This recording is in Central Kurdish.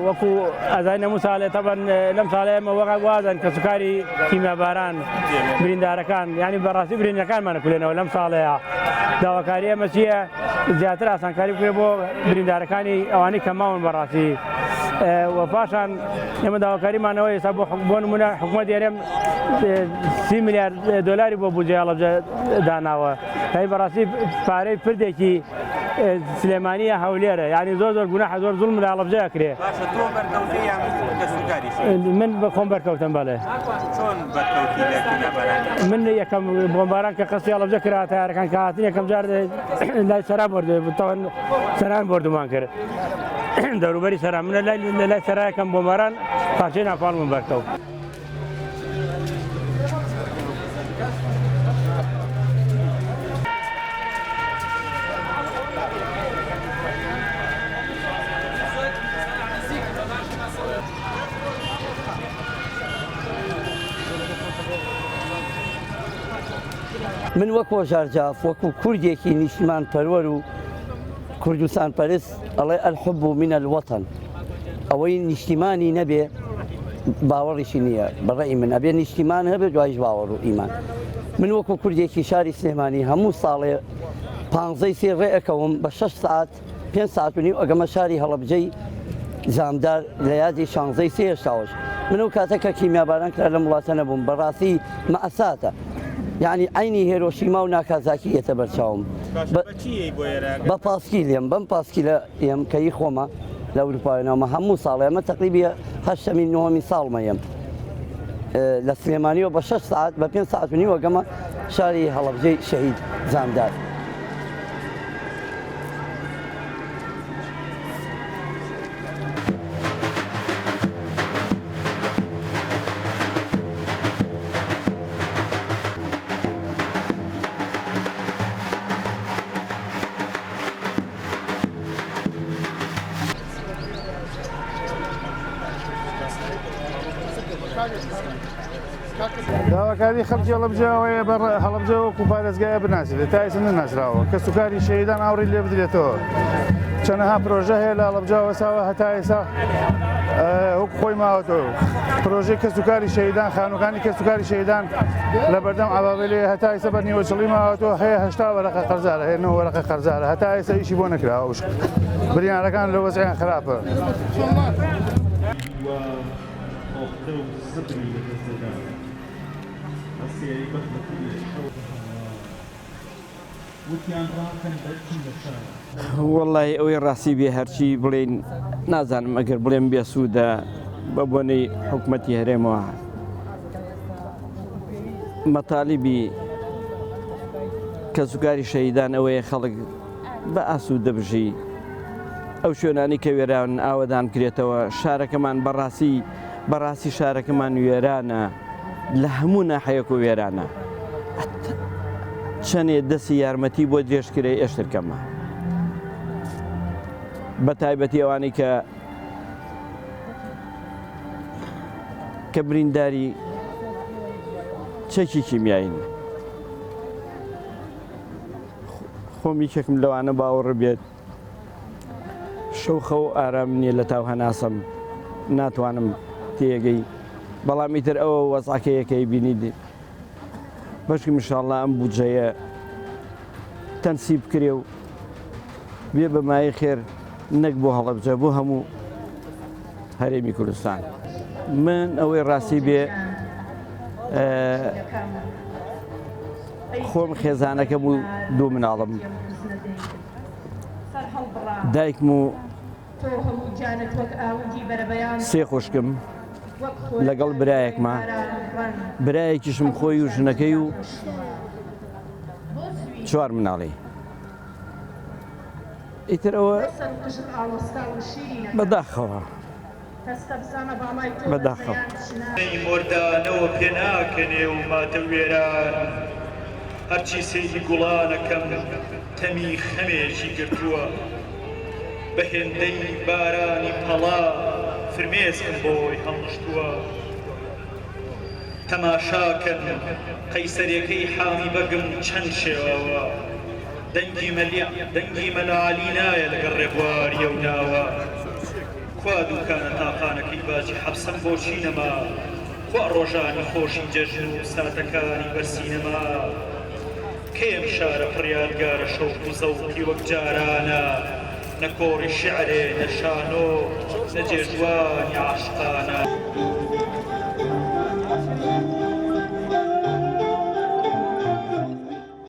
وەکو ئەزای نەموو ساڵێ تەبەن لەم ساڵێ ئێمە وازن کە سوکاری کیمیاباران بریندارەکان ینی بەڕاستی برینەکانمانە کولێنەوە لەم ساڵەیە داواکاری ئەمە چییە زیاتر ئاسانکاری بکرێ بۆ بریندارەکانی ئەوانەی کە ماون بەڕاستی و پاشان ئێمە داواکاریمانەوە ئێستا بۆ نمونە حکوومەت دێرێم 30 میلیارد دۆلاری بۆ بودجێ هەڵەبجە داناوە کەی بەڕاستی پارەی پردێکی سلێمانیە هەولێرە یعنی زۆر گوناحە زۆر زوڵم لە هەڵەبجە ئەکرێ من بە خۆم بەرکەوتم بەڵێ من یەکەم بۆمباران کە قەستی هەڵەبجە کرا تایارەکان کە هاتن یەکەم جار لای سەرا بردەوە سەران بردومان کرد دەوروبەری سەرا منە لای سەرا یەکەم بۆمباران پارچەی ناپاڵمم بەرکەوت. من وەک هۆژارجاف وەکو کوردێکی نیشتمان پەروەر و کوردستان پەرست ئەڵێ الحب من الوطن ئەوەی نیشتیمانی نەبێ باوەڕیشی نییە بەڕێی من ئەبێ نیشتیمان هەبێ دوایش باوەڕ و ئیمان. من وەکو کوردێکی شاری سلێمانی هەموو ساڵێ 15 ڕێ ئەەکەوم بە 6 ساعت 5 ساعت و نیو ئەگەمە شاری هەڵەبجەی زامدار لە یادی 16 هێشتاوەش من و کاتەکە کیمیاباران کرا لە وڵاتە نەبووم بەڕاستی مەئەساتە یعنی عینی هێرۆشیما و ناکازاکیەتە بەرچاوم بە پاسکیلێم بەم پاسکیلە ئێم کەی خۆمە لە ئەوروپایەوە هەموو ساڵێ ئەمە تقریبی 8 ساڵمە یم لە سلێمانیەوە بە 6 ساعت بە 5 ساعت و نیوە گەمە شاری هەڵەبجەی شەهید زامدار. داواکاری خەڵکی هەڵەبجەوەیە بە هەڵەبجە وەکو پارێزگایە بناسیێت تا ئێستا نەناسراوە کە سوکاری شەهیدان ئاوڕی لێ بدرێتەوە چەندەها پرۆژە هەیە لە هەڵەبجە وەساوە هەتا ئێستا وەکو خۆی ماوەتەوە پرۆژەی کە سوکاری شەهیدان خانووەکانی کە سوکاری شەهیدان لە بەردەم ئابابێلێ هەتا ئێستا بە نیوەچڵی ماوەتەوە هەیە 80 وەرەقە قەرزارە هەیە 9 وەرەقە قەرزارە هەتا ئێستا ئیشی بۆ نەکراوە بریانەکان لە وەزعیان خراپە. وەڵی ئەوەی ڕاستی بێ هەرچی بڵێن نازانم ئەگەر بڵێم بێسوودە بە بۆنەی حکوومەتی هەرێمەوە مەتالیبی کە سوکاری شەهیدان ئەوەیە خەڵک بە ئاسوود دەبژی ئەو شوێنانی کە وێران ئاوەدان کرێتەوە شارەکەمان بەڕاستی شارەکەمان وێرانە لە هەموو ناحەیەک و وێرانە چەندێ دەستی یارمەتی بۆ درێژکرێ ئێشترکەمە بە تایبەتی ئەوانەی کە برینداری چەکی کیمیاین خۆمی کێکم لەوانە باوەڕ بێت شەوخە و ئارام نییە لە تاو هەناسم ناتوانم تێگەی بەڵام ئیتر ئەوە وەزعەکەیەکەی بینی بەشکی مشاءڵڵا ئەم بودجەیە تەنسیب کرێ و بێ بەمای خێر نەک بۆ هەڵەبجە بۆ هەموو هەرێمی کوردستان. من ئەوەی ڕاستی بێ خۆم خێزانەکەم و دوو مناڵم دایکم و سێ خوشکم لەگەڵ برایەکمە برایەکیشم خۆی و ژنەکەی و 4 مناڵی ئیتر ئەوە بەداخەوە بەداخەوە مردانەوە پێناکەنێ و ماتە وێران هەرچی سەیری گوڵانەکەم تەمی خەمێکی گرتووە بە هێندەی بارانی پەڵا فرمێسکم بۆی هەڵشتووە تەماشاکەن قەیسەرەکەی حامی بەگم چەند شێواوە دەنگی مەلعالی نایە لەگەڵ ڕێبواریە و ناوە خوا دووکانە تاقانەکەی باجی حەبسم بۆچی نەما خوا ڕۆژانی خۆشی جەژن و ساتەکانی بەرسینەما کێم شارە فڕیادگارە شەوق و زەوقی وەک جارانە نەکۆڕی شعرێ نەشانۆ نەجێژوانی عاشقانە